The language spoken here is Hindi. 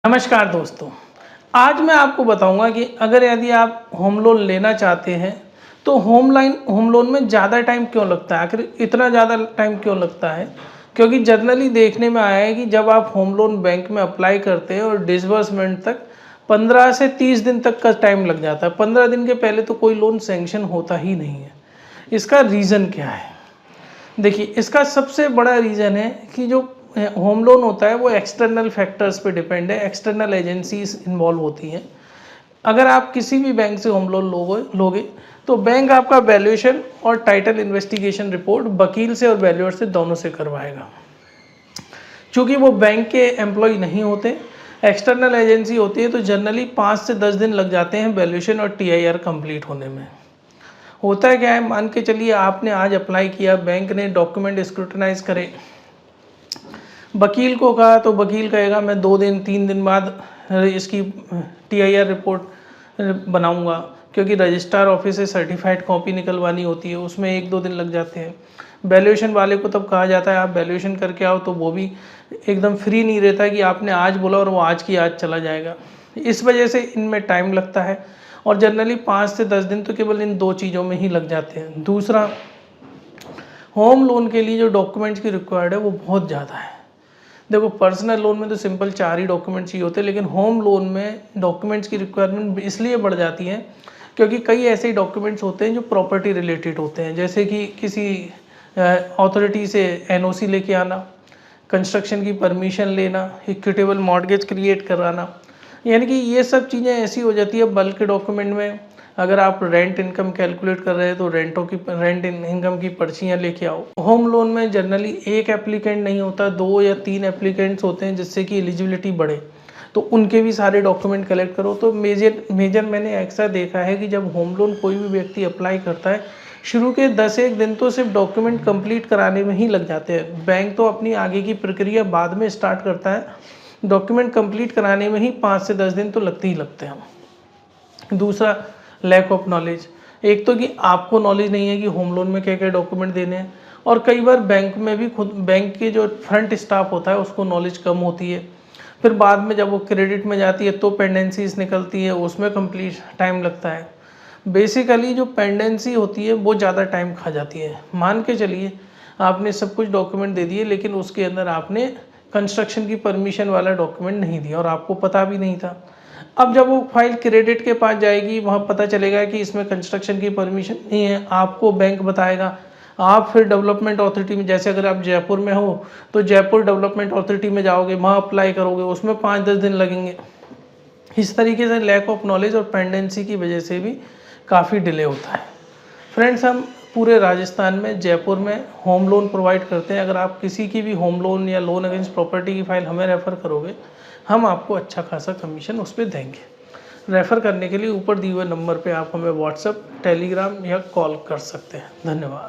नमस्कार दोस्तों। आज मैं आपको बताऊंगा कि अगर यदि आप होम लोन लेना चाहते हैं तो होम लोन में ज़्यादा टाइम क्यों लगता है। आखिर इतना ज़्यादा टाइम क्यों लगता है? क्योंकि जनरली देखने में आया है कि जब आप होम लोन बैंक में अप्लाई करते हैं और डिसबर्समेंट तक 15 से 30 दिन तक का टाइम लग जाता है। 15 दिन के पहले तो कोई लोन सैंक्शन होता ही नहीं है। इसका रीज़न क्या है? देखिए, इसका सबसे बड़ा रीज़न है कि जो होम लोन होता है वो एक्सटर्नल फैक्टर्स पे डिपेंड है। एक्सटर्नल एजेंसीज इन्वॉल्व होती हैं। अगर आप किसी भी बैंक से होम लोन लोगे तो बैंक आपका वैल्यूएशन और टाइटल इन्वेस्टिगेशन रिपोर्ट वकील से और वैल्यूअर से दोनों से करवाएगा। चूँकि वो बैंक के एम्प्लॉय नहीं होते, एक्सटर्नल एजेंसी होती है, तो जनरली 5 से 10 दिन लग जाते हैं वैल्यूएशन और टीआईआर कंप्लीट होने में। होता है क्या है, मान के चलिए आपने आज अप्लाई किया, बैंक ने डॉक्यूमेंट स्क्रूटनाइज करे, वकील को कहा तो वकील कहेगा मैं 2-3 दिन बाद इसकी टीआईआर रिपोर्ट बनाऊंगा, क्योंकि रजिस्ट्रार ऑफिस से सर्टिफाइड कॉपी निकलवानी होती है, उसमें 1-2 दिन लग जाते हैं। वैल्यूएशन वाले को तब कहा जाता है आप वैल्यूएशन करके आओ, तो वो भी एकदम फ्री नहीं रहता कि आपने आज बोला और वो आज की आज चला जाएगा। इस वजह से इनमें टाइम लगता है और जनरली 5 से 10 दिन तो केवल इन 2 चीज़ों में ही लग जाते हैं। दूसरा, होम लोन के लिए जो डॉक्यूमेंट्स की रिक्वायर्ड है वो बहुत ज़्यादा है। देखो, पर्सनल लोन में तो सिंपल 4 ही डॉक्यूमेंट्स चाहिए होते हैं, लेकिन होम लोन में डॉक्यूमेंट्स की रिक्वायरमेंट इसलिए बढ़ जाती है क्योंकि कई ऐसे डॉक्यूमेंट्स होते हैं जो प्रॉपर्टी रिलेटेड होते हैं, जैसे कि किसी अथॉरिटी से एनओसी लेके आना, कंस्ट्रक्शन की परमिशन लेना, इक्विटेबल मॉर्गेज क्रिएट कराना। यानी कि ये सब चीज़ें ऐसी हो जाती है बल्क डॉक्यूमेंट में। अगर आप रेंट इनकम कैलकुलेट कर रहे हैं तो रेंट इनकम की पर्चियाँ लेके आओ। होम लोन में जनरली एक एप्लीकेंट नहीं होता, 2 या 3 एप्लीकेंट्स होते हैं, जिससे कि एलिजिबिलिटी बढ़े, तो उनके भी सारे डॉक्यूमेंट कलेक्ट करो। तो मेजर मैंने ऐसा देखा है कि जब होम लोन कोई भी व्यक्ति अप्लाई करता है, शुरू के 10-1 दिन तो सिर्फ डॉक्यूमेंट कंप्लीट कराने में ही लग जाते हैं। बैंक तो अपनी आगे की प्रक्रिया बाद में स्टार्ट करता है, डॉक्यूमेंट कंप्लीट कराने में ही 5 से 10 दिन तो लगते ही लगते हैं। दूसरा, लैक ऑफ नॉलेज। एक तो कि आपको नॉलेज नहीं है कि होम लोन में क्या क्या डॉक्यूमेंट देने हैं, और कई बार बैंक में भी खुद बैंक के जो फ्रंट स्टाफ होता है उसको नॉलेज कम होती है। फिर बाद में जब वो क्रेडिट में जाती है तो पेंडेंसीज निकलती है, उसमें कंप्लीट टाइम लगता है। बेसिकली जो पेंडेंसी होती है वो ज़्यादा टाइम खा जाती है। मान के चलिए आपने सब कुछ डॉक्यूमेंट दे दिए, लेकिन उसके अंदर आपने कंस्ट्रक्शन की परमिशन वाला डॉक्यूमेंट नहीं दिया और आपको पता भी नहीं था। अब जब वो फाइल क्रेडिट के पास जाएगी, वहाँ पता चलेगा कि इसमें कंस्ट्रक्शन की परमिशन नहीं है, आपको बैंक बताएगा। आप फिर डेवलपमेंट अथॉरिटी में, जैसे अगर आप जयपुर में हो तो जयपुर डेवलपमेंट अथॉरिटी में जाओगे, वहाँ अप्लाई करोगे, उसमें 5-10 दिन लगेंगे। इस तरीके से लैक ऑफ नॉलेज और पेंडेंसी की वजह से भी काफ़ी डिले होता है। फ्रेंड्स, हम पूरे राजस्थान में जयपुर में होम लोन प्रोवाइड करते हैं। अगर आप किसी की भी होम लोन या लोन अगेंस्ट प्रॉपर्टी की फ़ाइल हमें रेफ़र करोगे, हम आपको अच्छा खासा कमीशन उस पर देंगे। रेफ़र करने के लिए ऊपर दिए हुए नंबर पे आप हमें व्हाट्सएप, टेलीग्राम या कॉल कर सकते हैं। धन्यवाद।